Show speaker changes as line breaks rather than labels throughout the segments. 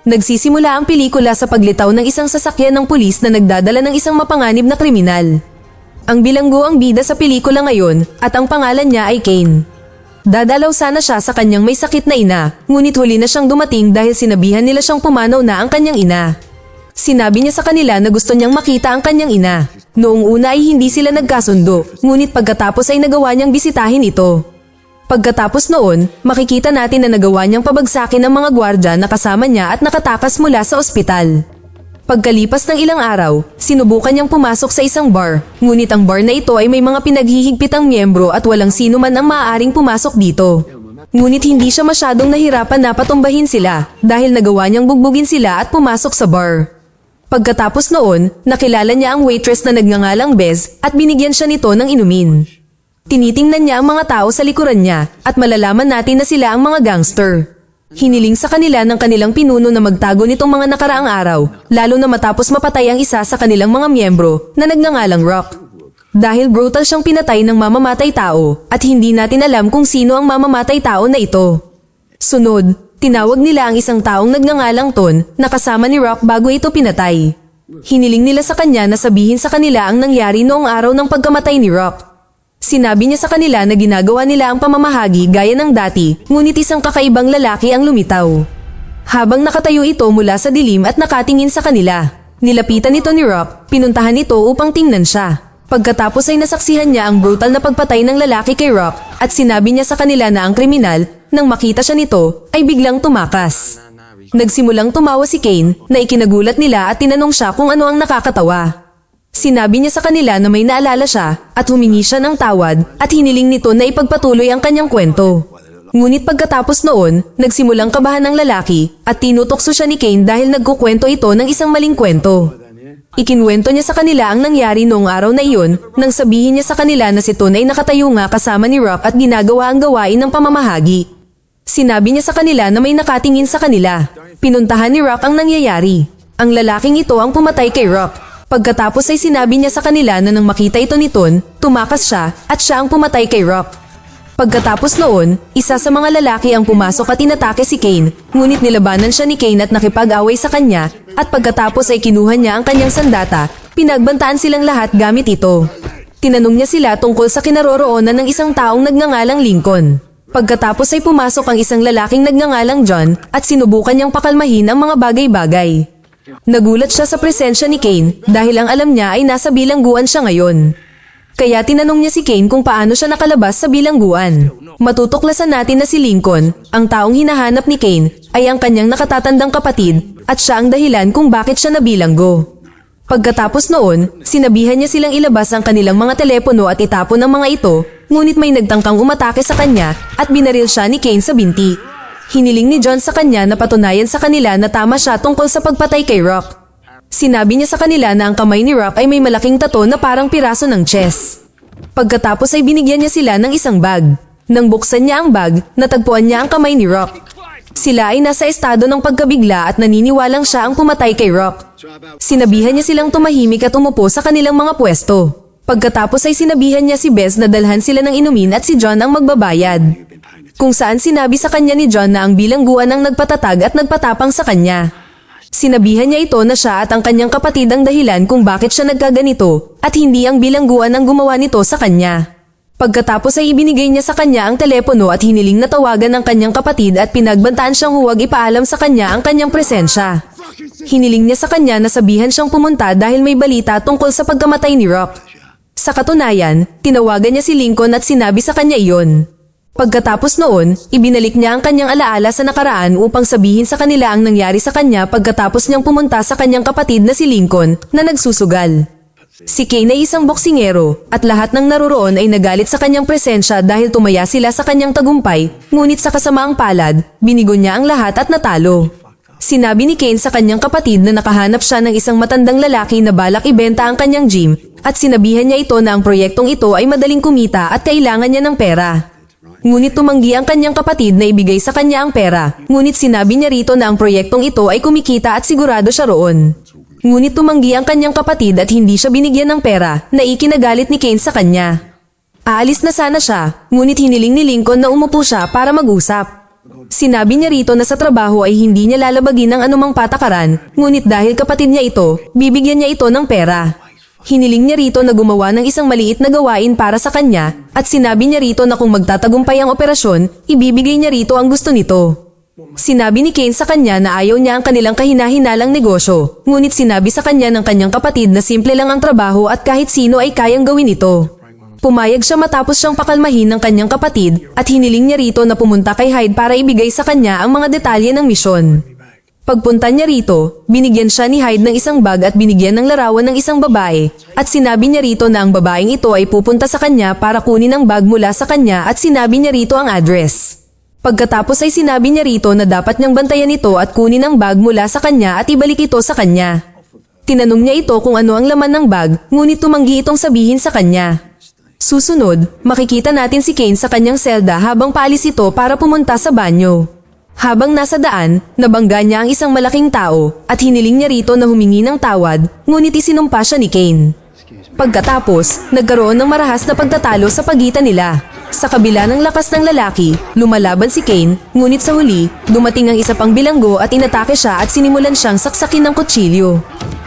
Nagsisimula ang pelikula sa paglitaw ng isang sasakyan ng pulis na nagdadala ng isang mapanganib na kriminal. Ang bilanggo ang bida sa pelikula ngayon at ang pangalan niya ay Kane. Dadalaw sana siya sa kanyang may sakit na ina, ngunit huli na siyang dumating dahil sinabihan nila siyang pumanaw na ang kanyang ina. Sinabi niya sa kanila na gusto niyang makita ang kanyang ina. Noong una ay hindi sila nagkasundo, ngunit pagkatapos ay nagawa niyang bisitahin ito. Pagkatapos noon, makikita natin na nagawa niyang pabagsakin ang mga gwardya na kasama niya at nakatakas mula sa ospital. Pagkalipas ng ilang araw, sinubukan niyang pumasok sa isang bar, ngunit ang bar na ito ay may mga pinaghihigpitang miyembro at walang sino man ang maaaring pumasok dito. Ngunit hindi siya masyadong nahirapan na patumbahin sila dahil nagawa niyang bugbugin sila at pumasok sa bar. Pagkatapos noon, nakilala niya ang waitress na nagngangalang Bez at binigyan siya nito ng inumin. Tinitingnan niya ang mga tao sa likuran niya at malalaman natin na sila ang mga gangster. Hiniling sa kanila ng kanilang pinuno na magtago nitong mga nakaraang araw, lalo na matapos mapatay ang isa sa kanilang mga miyembro na nagngangalang Rock. Dahil brutal siyang pinatay ng mamamatay tao at hindi natin alam kung sino ang mamamatay tao na ito. Sunod, tinawag nila ang isang taong nagngangalang Ton na kasama ni Rock bago ito pinatay. Hiniling nila sa kanya na sabihin sa kanila ang nangyari noong araw ng pagkamatay ni Rock. Sinabi niya sa kanila na ginagawa nila ang pamamahagi gaya ng dati, ngunit isang kakaibang lalaki ang lumitaw. Habang nakatayo ito mula sa dilim at nakatingin sa kanila, nilapitan nito ni Rock, pinuntahan ito upang tingnan siya. Pagkatapos ay nasaksihan niya ang brutal na pagpatay ng lalaki kay Rock at sinabi niya sa kanila na ang kriminal, nang makita siya nito, ay biglang tumakas. Nagsimulang tumawa si Kane na ikinagulat nila at tinanong siya kung ano ang nakakatawa. Sinabi niya sa kanila na may naalala siya at humingi siya ng tawad at hiniling nito na ipagpatuloy ang kanyang kwento. Ngunit pagkatapos noon, nagsimulang kabahan ng lalaki at tinutokso siya ni Kane dahil nagkukwento ito ng isang maling kwento. Ikinwento niya sa kanila ang nangyari noong araw na iyon nang sabihin niya sa kanila na si Ton ay nakatayo nga kasama ni Rock at ginagawa ang gawain ng pamamahagi. Sinabi niya sa kanila na may nakatingin sa kanila. Pinuntahan ni Rock ang nangyayari. Ang lalaking ito ang pumatay kay Rock. Pagkatapos ay sinabi niya sa kanila na nang makita ito ni Ton, tumakas siya at siya ang pumatay kay Rock. Pagkatapos noon, isa sa mga lalaki ang pumasok at inatake si Kane, ngunit nilabanan siya ni Kane at nakipag-away sa kanya at pagkatapos ay kinuha niya ang kanyang sandata, pinagbantaan silang lahat gamit ito. Tinanong niya sila tungkol sa kinaroroonan ng isang taong nagngangalang Lincoln. Pagkatapos ay pumasok ang isang lalaking nagngangalang John at sinubukan niyang pakalmahin ang mga bagay-bagay. Nagulat siya sa presensya ni Kane dahil ang alam niya ay nasa bilangguan siya ngayon. Kaya tinanong niya si Kane kung paano siya nakalabas sa bilangguan. Matutuklasan natin na si Lincoln, ang taong hinahanap ni Kane, ay ang kanyang nakatatandang kapatid at siya ang dahilan kung bakit siya nabilanggo. Pagkatapos noon, sinabihan niya silang ilabas ang kanilang mga telepono at itapon ang mga ito, ngunit may nagtangkang umatake sa kanya at binaril siya ni Kane sa binti. Hiniling ni John sa kanya na patunayan sa kanila na tama siya tungkol sa pagpatay kay Rock. Sinabi niya sa kanila na ang kamay ni Rock ay may malaking tato na parang piraso ng chess. Pagkatapos ay binigyan niya sila ng isang bag. Nang buksan niya ang bag, natagpuan niya ang kamay ni Rock. Sila ay nasa estado ng pagkabigla at naniniwalang siya ang pumatay kay Rock. Sinabihan niya silang tumahimik at umupo sa kanilang mga pwesto. Pagkatapos ay sinabihan niya si Bess na dalhan sila ng inumin at si John ang magbabayad. Kung saan sinabi sa kanya ni John na ang bilangguan ang nagpatatag at nagpatapang sa kanya. Sinabihan niya ito na siya at ang kanyang kapatid ang dahilan kung bakit siya nagkaganito at hindi ang bilangguan ang gumawa nito sa kanya. Pagkatapos ay ibinigay niya sa kanya ang telepono at hiniling na tawagan ng kanyang kapatid at pinagbantaan siyang huwag ipaalam sa kanya ang kanyang presensya. Hiniling niya sa kanya na sabihan siyang pumunta dahil may balita tungkol sa pagkamatay ni Rock. Sa katunayan, tinawagan niya si Lincoln at sinabi sa kanya iyon. Pagkatapos noon, ibinalik niya ang kanyang alaala sa nakaraan upang sabihin sa kanila ang nangyari sa kanya pagkatapos niyang pumunta sa kanyang kapatid na si Lincoln na nagsusugal. Si Kane ay isang boksingero at lahat ng naroroon ay nagalit sa kanyang presensya dahil tumaya sila sa kanyang tagumpay, ngunit sa kasamaang palad, binigo niya ang lahat at natalo. Sinabi ni Kane sa kanyang kapatid na nakahanap siya ng isang matandang lalaki na balak ibenta ang kanyang gym at sinabihan niya ito na ang proyektong ito ay madaling kumita at kailangan niya ng pera. Ngunit tumanggi ang kanyang kapatid na ibigay sa kanya ang pera, ngunit sinabi niya rito na ang proyektong ito ay kumikita at sigurado siya roon. Ngunit tumanggi ang kanyang kapatid at hindi siya binigyan ng pera na ikinagalit ni Kane sa kanya. Aalis na sana siya, ngunit hiniling ni Lincoln na umupo siya para mag-usap. Sinabi niya rito na sa trabaho ay hindi niya lalabagin ang anumang patakaran, ngunit dahil kapatid niya ito, bibigyan niya ito ng pera. Hiniling niya rito na gumawa ng isang maliit na gawain para sa kanya, at sinabi niya rito na kung magtatagumpay ang operasyon, ibibigay niya rito ang gusto nito. Sinabi ni Kane sa kanya na ayaw niya ang kanilang kahina-hinalang negosyo, ngunit sinabi sa kanya ng kanyang kapatid na simple lang ang trabaho at kahit sino ay kayang gawin ito. Pumayag siya matapos siyang pakalmahin ng kanyang kapatid at hiniling niya rito na pumunta kay Hyde para ibigay sa kanya ang mga detalye ng misyon. Pagpunta niya rito, binigyan siya ni Hyde ng isang bag at binigyan ng larawan ng isang babae at sinabi niya rito na ang babaeng ito ay pupunta sa kanya para kunin ang bag mula sa kanya at sinabi niya rito ang address. Pagkatapos ay sinabi niya rito na dapat niyang bantayan ito at kunin ang bag mula sa kanya at ibalik ito sa kanya. Tinanong niya ito kung ano ang laman ng bag, ngunit tumanggi itong sabihin sa kanya. Susunod, makikita natin si Kane sa kanyang selda habang paalis ito para pumunta sa banyo. Habang nasa daan, nabangga niya ang isang malaking tao at hiniling niya rito na humingi ng tawad, ngunit isinumpa siya ni Kane. Pagkatapos, nagkaroon ng marahas na pagtatalo sa pagitan nila. Sa kabila ng lakas ng lalaki, lumalaban si Kane, ngunit sa huli, dumating ang isa pang bilanggo at inatake siya at sinimulan siyang saksakin ng kutsilyo.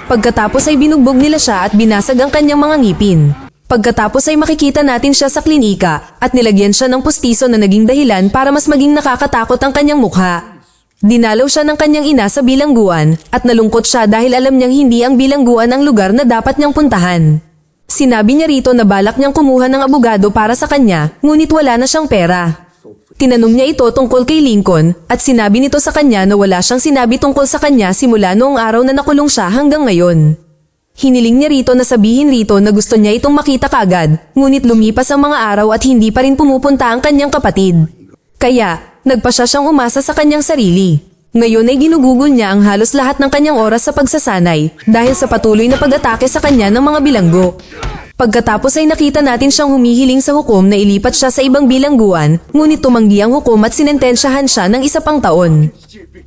Pagkatapos ay binugbog nila siya at binasag ang kanyang mga ngipin. Pagkatapos ay makikita natin siya sa klinika at nilagyan siya ng pustiso na naging dahilan para mas maging nakakatakot ang kanyang mukha. Dinalaw siya ng kanyang ina sa bilangguan at nalungkot siya dahil alam niyang hindi ang bilangguan ang lugar na dapat niyang puntahan. Sinabi niya rito na balak niyang kumuha ng abogado para sa kanya, ngunit wala na siyang pera. Tinanong niya ito tungkol kay Lincoln at sinabi nito sa kanya na wala siyang sinabi tungkol sa kanya simula noong araw na nakulong siya hanggang ngayon. Hiniling niya rito na sabihin rito na gusto niya itong makita kaagad, ngunit lumipas ang mga araw at hindi pa rin pumupunta ang kanyang kapatid. Kaya, nagpasya siyang umasa sa kanyang sarili. Ngayon ay ginugugol niya ang halos lahat ng kanyang oras sa pagsasanay dahil sa patuloy na pag-atake sa kanya ng mga bilanggo. Pagkatapos ay nakita natin siyang humihiling sa hukom na ilipat siya sa ibang bilangguan, ngunit tumanggi ang hukom at sinentensyahan siya ng 1 pang taon.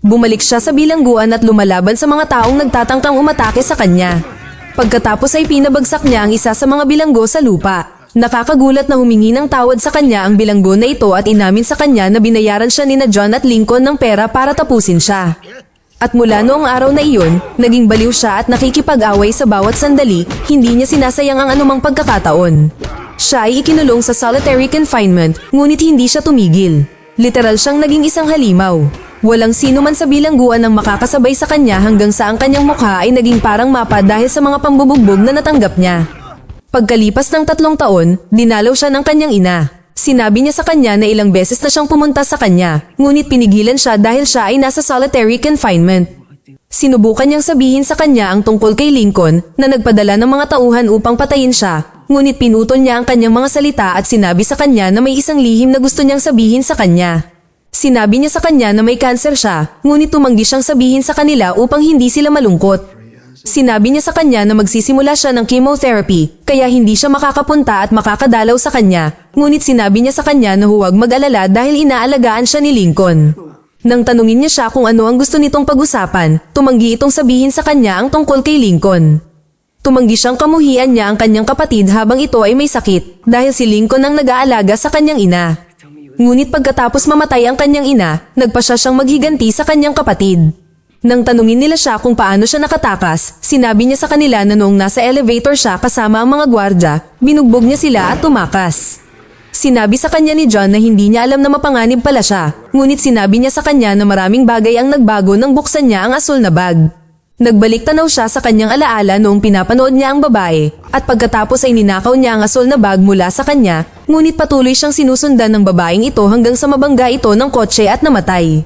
Bumalik siya sa bilangguan at lumalaban sa mga taong nagtatangkang umatake sa kanya. Pagkatapos ay pinabagsak niya ang isa sa mga bilanggo sa lupa. Nakakagulat na humingi ng tawad sa kanya ang bilanggo na ito at inamin sa kanya na binayaran siya nina John at Lincoln ng pera para tapusin siya. At mula noong araw na iyon, naging baliw siya at nakikipag-away sa bawat sandali, hindi niya sinasayang ang anumang pagkakataon. Siya ay ikinulong sa solitary confinement, ngunit hindi siya tumigil. Literal siyang naging isang halimaw. Walang sino man sa bilangguan ang makakasabay sa kanya hanggang sa ang kanyang mukha ay naging parang mapa dahil sa mga pambubugbog na natanggap niya. Pagkalipas ng 3 taon, dinalaw siya ng kanyang ina. Sinabi niya sa kanya na ilang beses na siyang pumunta sa kanya, ngunit pinigilan siya dahil siya ay nasa solitary confinement. Sinubukan niyang sabihin sa kanya ang tungkol kay Lincoln na nagpadala ng mga tauhan upang patayin siya, ngunit pinutol niya ang kanyang mga salita at sinabi sa kanya na may isang lihim na gusto niyang sabihin sa kanya. Sinabi niya sa kanya na may kanser siya, ngunit tumanggi siyang sabihin sa kanila upang hindi sila malungkot. Sinabi niya sa kanya na magsisimula siya ng chemotherapy, kaya hindi siya makakapunta at makakadalaw sa kanya, ngunit sinabi niya sa kanya na huwag mag-alala dahil inaalagaan siya ni Lincoln. Nang tanungin niya siya kung ano ang gusto nitong pag-usapan, tumanggi itong sabihin sa kanya ang tungkol kay Lincoln. Tumanggi siyang kamuhian niya ang kanyang kapatid habang ito ay may sakit, dahil si Lincoln ang nag-aalaga sa kanyang ina. Ngunit pagkatapos mamatay ang kanyang ina, nagpasya siyang maghiganti sa kanyang kapatid. Nang tanungin nila siya kung paano siya nakatakas, sinabi niya sa kanila na noong nasa elevator siya kasama ang mga gwardya, binugbog niya sila at tumakas. Sinabi sa kanya ni John na hindi niya alam na mapanganib pala siya, ngunit sinabi niya sa kanya na maraming bagay ang nagbago nang buksan niya ang asul na bag. Nagbalik tanaw siya sa kanyang alaala noong pinapanood niya ang babae, at pagkatapos ay ninakaw niya ang asul na bag mula sa kanya, ngunit patuloy siyang sinusundan ng babaeng ito hanggang sa mabangga ito ng kotse at namatay.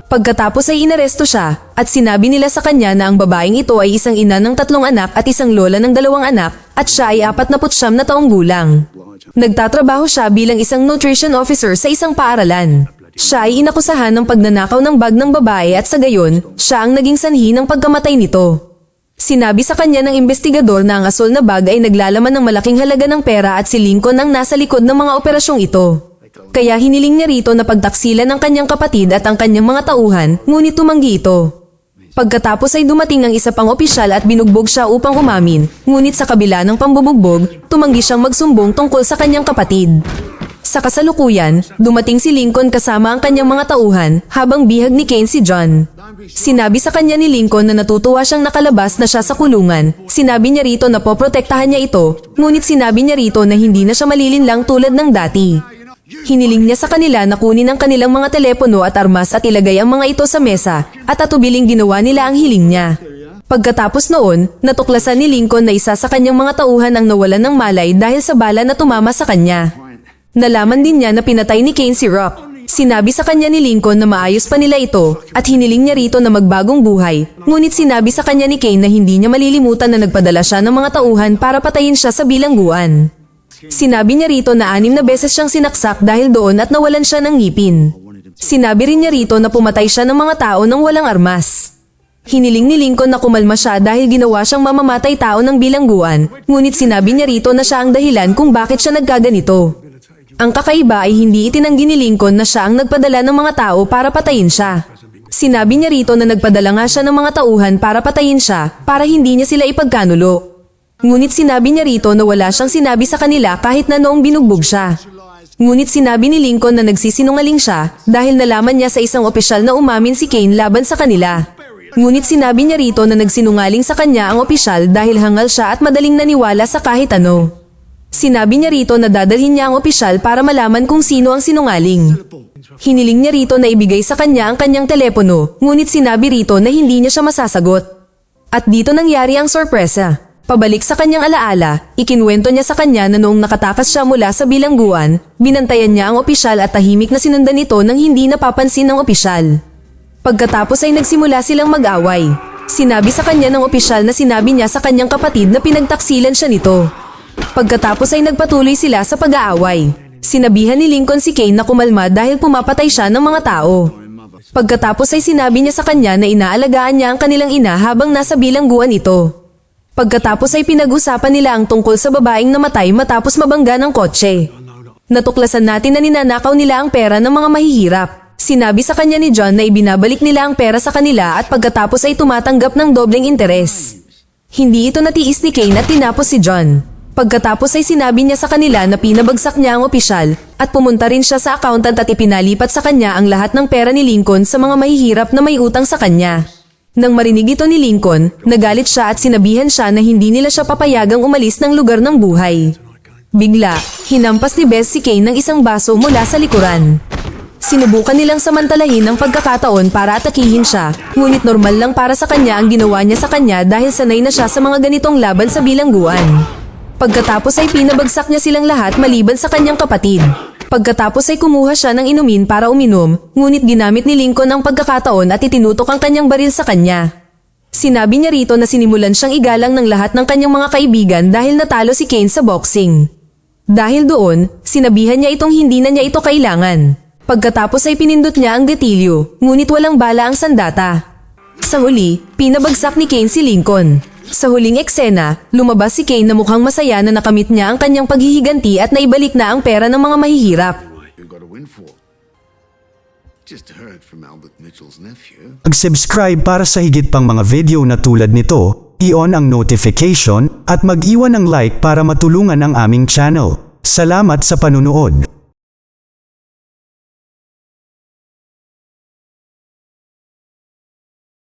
Pagkatapos ay inaresto siya, at sinabi nila sa kanya na ang babaeng ito ay isang ina ng 3 anak at isang lola ng 2 anak, at siya ay 49 na taong gulang. Nagtatrabaho siya bilang isang nutrition officer sa isang paaralan. Siya ay inakusahan ng pagnanakaw ng bag ng babae at sa gayon, siya ang naging sanhi ng pagkamatay nito. Sinabi sa kanya ng investigador na ang asul na bag ay naglalaman ng malaking halaga ng pera at si Lincoln ang nasa likod ng mga operasyong ito. Kaya hiniling niya rito na pagtaksilan ng kanyang kapatid at ang kanyang mga tauhan, ngunit tumanggi ito. Pagkatapos ay dumating ang isa pang opisyal at binugbog siya upang umamin, ngunit sa kabila ng pambubugbog, tumanggi siyang magsumbong tungkol sa kanyang kapatid. Sa kasalukuyan, dumating si Lincoln kasama ang kanyang mga tauhan habang bihag ni Kane si John. Sinabi sa kanya ni Lincoln na natutuwa siyang nakalabas na siya sa kulungan. Sinabi niya rito na poprotektahan niya ito, ngunit sinabi niya rito na hindi na siya malilinlang tulad ng dati. Hiniling niya sa kanila na kunin ang kanilang mga telepono at armas at ilagay ang mga ito sa mesa, at atubiling ginawa nila ang hiling niya. Pagkatapos noon, natuklasan ni Lincoln na isa sa kanyang mga tauhan ang nawalan ng malay dahil sa bala na tumama sa kanya. Nalaman din niya na pinatay ni Kane si Rock. Sinabi sa kanya ni Lincoln na maayos pa nila ito at hiniling niya rito na magbagong buhay. Ngunit sinabi sa kanya ni Kane na hindi niya malilimutan na nagpadala siya ng mga tauhan para patayin siya sa bilangguan. Sinabi niya rito na 6 na beses siyang sinaksak dahil doon at nawalan siya ng ngipin. Sinabi rin niya rito na pumatay siya ng mga tao nang walang armas. Hiniling ni Lincoln na kumalma siya dahil ginawa siyang mamamatay tao ng bilangguan, ngunit sinabi niya rito na siya ang dahilan kung bakit siya nagkaganito. Ang kakaiba ay hindi itinanggi ni Lincoln na siya ang nagpadala ng mga tao para patayin siya. Sinabi niya rito na nagpadala nga siya ng mga tauhan para patayin siya para hindi niya sila ipagkanulo. Ngunit sinabi niya rito na wala siyang sinabi sa kanila kahit na noong binugbog siya. Ngunit sinabi ni Lincoln na nagsisinungaling siya dahil nalaman niya sa isang opisyal na umamin si Kane laban sa kanila. Ngunit sinabi niya rito na nagsinungaling sa kanya ang opisyal dahil hangal siya at madaling naniwala sa kahit ano. Sinabi niya rito na dadalhin niya ang opisyal para malaman kung sino ang sinungaling. Hiniling niya rito na ibigay sa kanya ang kanyang telepono, ngunit sinabi rito na hindi niya siya masasagot. At dito nangyari ang sorpresa. Pabalik sa kanyang alaala, ikinwento niya sa kanya na noong nakatakas siya mula sa bilangguan, binantayan niya ang opisyal at tahimik na sinundan ito nang hindi napapansin ng opisyal. Pagkatapos ay nagsimula silang mag-away. Sinabi sa kanya ng opisyal na sinabi niya sa kanyang kapatid na pinagtaksilan siya nito. Pagkatapos ay nagpatuloy sila sa pag-aaway. Sinabihan ni Lincoln si Kane na kumalma dahil pumapatay siya ng mga tao. Pagkatapos ay sinabi niya sa kanya na inaalagaan niya ang kanilang ina habang nasa bilangguan ito. Pagkatapos ay pinag-usapan nila ang tungkol sa babaeng namatay matapos mabangga ng kotse. Natuklasan natin na ninanakaw nila ang pera ng mga mahihirap. Sinabi sa kanya ni John na ibinabalik nila ang pera sa kanila at pagkatapos ay tumatanggap ng dobleng interes. Hindi ito natiis ni Kane at tinapos si John. Pagkatapos ay sinabi niya sa kanila na pinabagsak niya ang opisyal at pumunta rin siya sa accountant at ipinalipat sa kanya ang lahat ng pera ni Lincoln sa mga mahihirap na may utang sa kanya. Nang marinig ito ni Lincoln, nagalit siya at sinabihan siya na hindi nila siya papayagang umalis ng lugar ng buhay. Bigla, hinampas ni Bess si Kane ng isang baso mula sa likuran. Sinubukan nilang samantalahin ang pagkakataon para atakihin siya, ngunit normal lang para sa kanya ang ginawa niya sa kanya dahil sanay na siya sa mga ganitong laban sa bilangguan. Pagkatapos ay pinabagsak niya silang lahat maliban sa kanyang kapatid. Pagkatapos ay kumuha siya ng inumin para uminom, ngunit ginamit ni Lincoln ang pagkakataon at itinutok ang kanyang baril sa kanya. Sinabi niya rito na sinimulan siyang igalang ng lahat ng kanyang mga kaibigan dahil natalo si Kane sa boxing. Dahil doon, sinabihan niya itong hindi na niya ito kailangan. Pagkatapos ay pinindot niya ang gatilyo, ngunit walang bala ang sandata. Sa huli, pinabagsak ni Kane si Lincoln. Sa huling eksena, lumabas si Kane na mukhang masaya na nakamit niya ang kanyang paghihiganti at naibalik na ang pera ng mga mahihirap.
Mag-subscribe para sa higit pang mga video na tulad nito, i-on ang notification at mag-iwan ng like para matulungan ang aming channel. Salamat sa panunood.